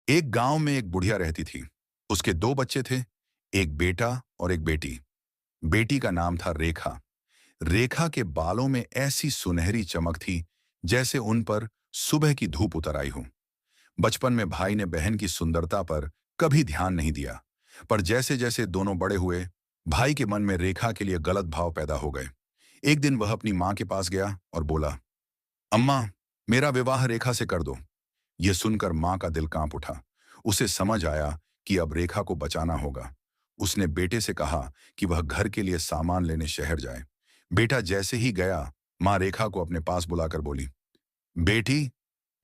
एक गांव में एक बुढ़िया रहती थी। उसके दो बच्चे थे, एक बेटा और एक बेटी। बेटी का नाम था रेखा। रेखा के बालों में ऐसी सुनहरी चमक थी जैसे उन पर सुबह की धूप उतर आई हो। बचपन में भाई ने बहन की सुंदरता पर कभी ध्यान नहीं दिया, पर जैसे जैसे दोनों बड़े हुए, भाई के मन में रेखा के लिए गलत भाव पैदा हो गए। एक दिन वह अपनी मां के पास गया और बोला, अम्मा, मेरा विवाह रेखा से कर दो। यह सुनकर मां का दिल कांप उठा। उसे समझ आया कि अब रेखा को बचाना होगा। उसने बेटे से कहा कि वह घर के लिए सामान लेने शहर जाए। बेटा जैसे ही गया, मां रेखा को अपने पास बुलाकर बोली, बेटी,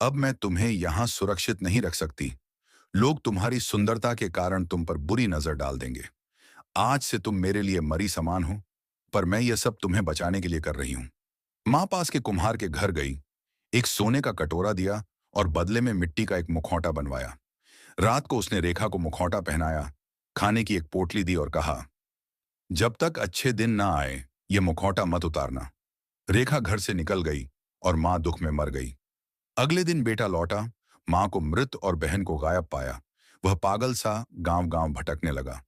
अब मैं तुम्हें यहां सुरक्षित नहीं रख सकती। लोग तुम्हारी सुंदरता के कारण तुम पर बुरी नजर डाल देंगे। आज से तुम मेरे लिए मरी समान हो, पर मैं यह सब तुम्हें बचाने के लिए कर रही हूं। मां पास के कुम्हार के घर गई, एक सोने का कटोरा दिया और बदले में मिट्टी का एक मुखौटा बनवाया। रात को उसने रेखा को मुखौटा पहनाया, खाने की एक पोटली दी और कहा, जब तक अच्छे दिन ना आए ये मुखौटा मत उतारना। रेखा घर से निकल गई और मां दुख में मर गई। अगले दिन बेटा लौटा, मां को मृत और बहन को गायब पाया। वह पागल सा गांव गांव भटकने लगा।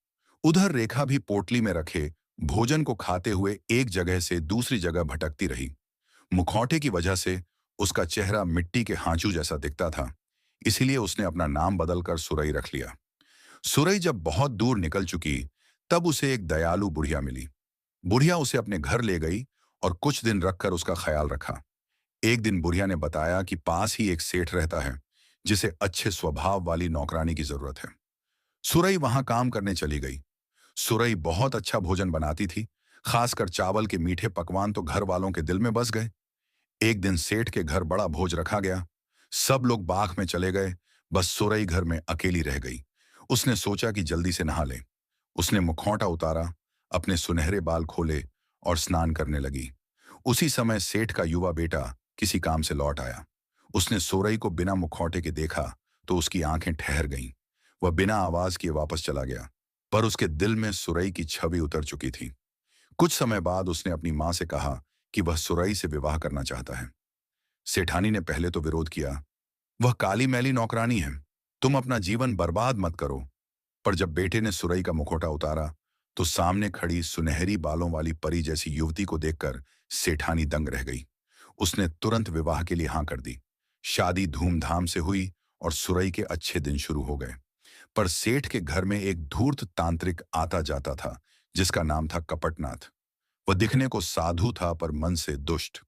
उधर रेखा भी पोटली में रखे भोजन को खाते हुए एक जगह से दूसरी जगह भटकती रही। मुखौटे की वजह से उसका चेहरा मिट्टी के हाँचू जैसा दिखता था, इसीलिए उसने अपना नाम बदलकर सुरई रख लिया। सुरई जब बहुत दूर निकल चुकी, तब उसे एक दयालु बुढ़िया मिली। बुढ़िया उसे अपने घर ले गई और कुछ दिन रखकर उसका ख्याल रखा। एक दिन बुढ़िया ने बताया कि पास ही एक सेठ रहता है जिसे अच्छे स्वभाव वाली नौकरानी की जरूरत है। सुरई वहां काम करने चली गई। सुरई बहुत अच्छा भोजन बनाती थी, खासकर चावल के मीठे पकवान तो घर वालों के दिल में बस गए। एक दिन सेठ के घर बड़ा भोज रखा गया। सब लोग बाग में चले गए, बस सुरई घर में अकेली रह गई। उसने सोचा कि जल्दी से नहा ले। उसने मुखौटा उतारा, अपने सुनहरे बाल खोले और स्नान करने लगी। उसी समय सेठ का युवा बेटा किसी काम से लौट आया। उसने सुरई को बिना मुखौटे के देखा तो उसकी आंखें ठहर गईं। वह बिना आवाज किए वापस चला गया, पर उसके दिल में सुरई की छवि उतर चुकी थी। कुछ समय बाद उसने अपनी मां से कहा कि वह सुरई से विवाह करना चाहता है। सेठानी ने पहले तो विरोध किया, वह काली मैली नौकरानी है, तुम अपना जीवन बर्बाद मत करो। पर जब बेटे ने सुरई का मुखौटा उतारा, तो सामने खड़ी सुनहरी बालों वाली परी जैसी युवती को देखकर सेठानी दंग रह गई। उसने तुरंत विवाह के लिए हां कर दी। शादी धूमधाम से हुई और सुरई के अच्छे दिन शुरू हो गए। पर सेठ के घर में एक धूर्त तांत्रिक आता जाता था जिसका नाम था कपटनाथ। वह दिखने को साधु था पर मन से दुष्ट।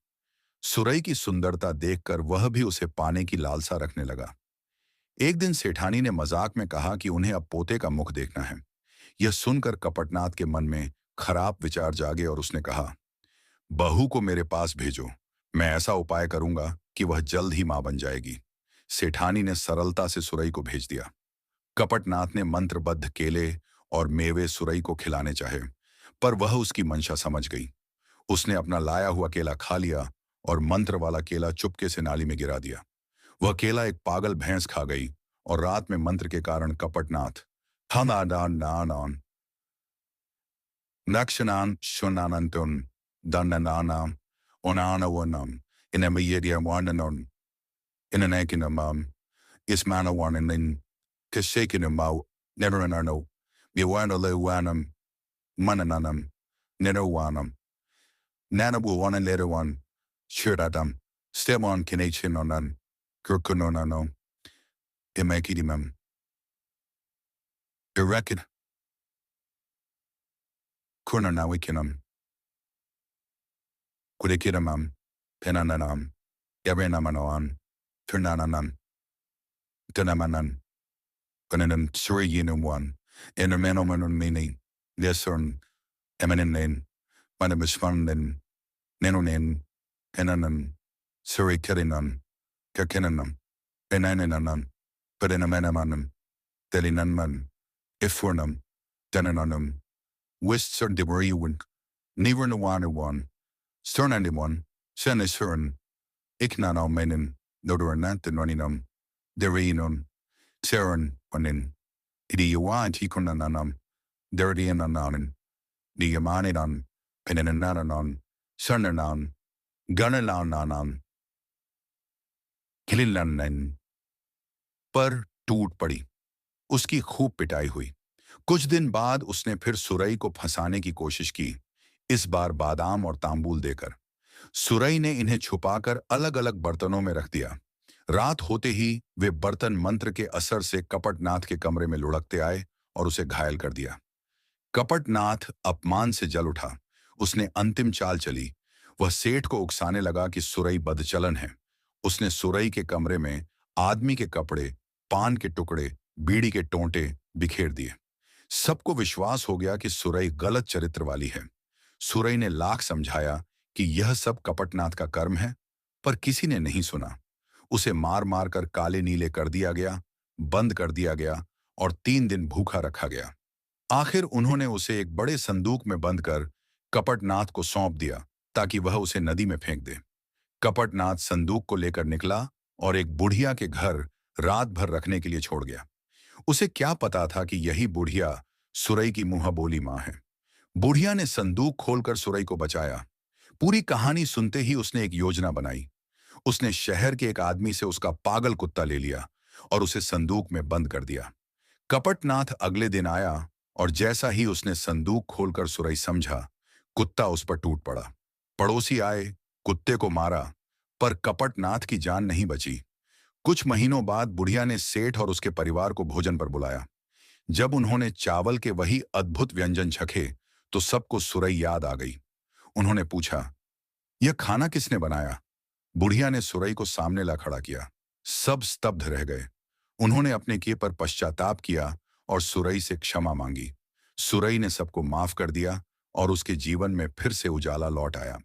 सुरई की सुंदरता देखकर वह भी उसे पाने की लालसा रखने लगा। एक दिन सेठानी ने मजाक में कहा कि उन्हें अब पोते का मुख देखना है। यह सुनकर कपटनाथ के मन में खराब विचार जागे और उसने कहा, बहू को मेरे पास भेजो, मैं ऐसा उपाय करूंगा कि वह जल्द ही मां बन जाएगी। सेठानी ने सरलता से सुरई को भेज दिया। कपटनाथ ने मंत्रबद्ध केले और मेवे सुरई को खिलाने चाहे, पर वह उसकी मंशा समझ गई। उसने अपना लाया हुआ केला खा लिया और मंत्र वाला केला चुपके से नाली में गिरा दिया। वह केला एक पागल भैंस खा गई और रात में मंत्र के कारण कपटनाथ Hanan नक्षनान शुनानंतुन दंडनानाम ओनानवनम इनमयेडियवानन इननेकिनमam ismanawanin kashakinamau neranano miwanalewanam manananam nenowanam nanabuwanan lerawan shiradam stemon kinachinonan kurkunonano imekidimam erekid kurnanawikinam kudikidamam penananam yabenamanoan turnananan tunamanan kananan suriyinum intermenomanon mini lesson eminent manamisfanen nenonen penanan surikirinan kakinanam penananan pedenamenamanam delinanman ifurnam denananum wistsur demuriwan nivernawanuwan sternandiwan senisuran iknanomenin nodoranantaноninam derinum seron onin idiyawan tikunananam derdiananan diyamaninan penanananan cernanan ganalananan kililanan पर टूट पड़ी। उसकी खूब पिटाई हुई। कुछ दिन बाद उसने फिर सुरई को फंसाने की कोशिश की, इस बार बादाम और तांबूल देकर। सुरई ने इन्हें छुपाकर अलग अलग बर्तनों में रख दिया। रात होते ही वे बर्तन मंत्र के असर से कपटनाथ के कमरे में लुढ़कते आए और उसे घायल कर दिया। कपटनाथ अपमान से जल उठा। उसने अंतिम चाल चली। वह सेठ को उकसाने लगा कि सुरई बदचलन है। उसने सुरई के कमरे में आदमी के कपड़े, पान के टुकड़े, बीड़ी के टोंटे बिखेर दिए। सबको विश्वास हो गया कि सुरई गलत चरित्र वाली है। सुरई ने लाख समझाया कि यह सब कपटनाथ का कर्म है, पर किसी ने नहीं सुना। उसे मार मार कर काले नीले कर दिया गया, बंद कर दिया गया और 3 दिन भूखा रखा गया। आखिर उन्होंने उसे एक बड़े संदूक में बंद कर कपटनाथ को सौंप दिया ताकि वह उसे नदी में फेंक दे। कपटनाथ संदूक को लेकर निकला और एक बुढ़िया के घर रात भर रखने के लिए छोड़ गया। उसे क्या पता था कि यही बुढ़िया सुरई की मुंह बोली मां है। बुढ़िया ने संदूक खोलकर सुरई को बचाया। पूरी कहानी सुनते ही उसने एक योजना बनाई। उसने शहर के एक आदमी से उसका पागल कुत्ता ले लिया और उसे संदूक में बंद कर दिया। कपटनाथ अगले दिन आया और जैसा ही उसने संदूक खोलकर सुरई समझा, कुत्ता उस पर टूट पड़ा। पड़ोसी आए, कुत्ते को मारा, पर कपटनाथ की जान नहीं बची। कुछ महीनों बाद बुढ़िया ने सेठ और उसके परिवार को भोजन पर बुलाया। जब उन्होंने चावल के वही अद्भुत व्यंजन चखे तो सबको सुरई याद आ गई। उन्होंने पूछा, यह खाना किसने बनाया? बुढ़िया ने सुरई को सामने ला खड़ा किया। सब स्तब्ध रह गए। उन्होंने अपने किए पर पश्चाताप किया और सुरई से क्षमा मांगी। सुरई ने सबको माफ कर दिया और उसके जीवन में फिर से उजाला लौट आया।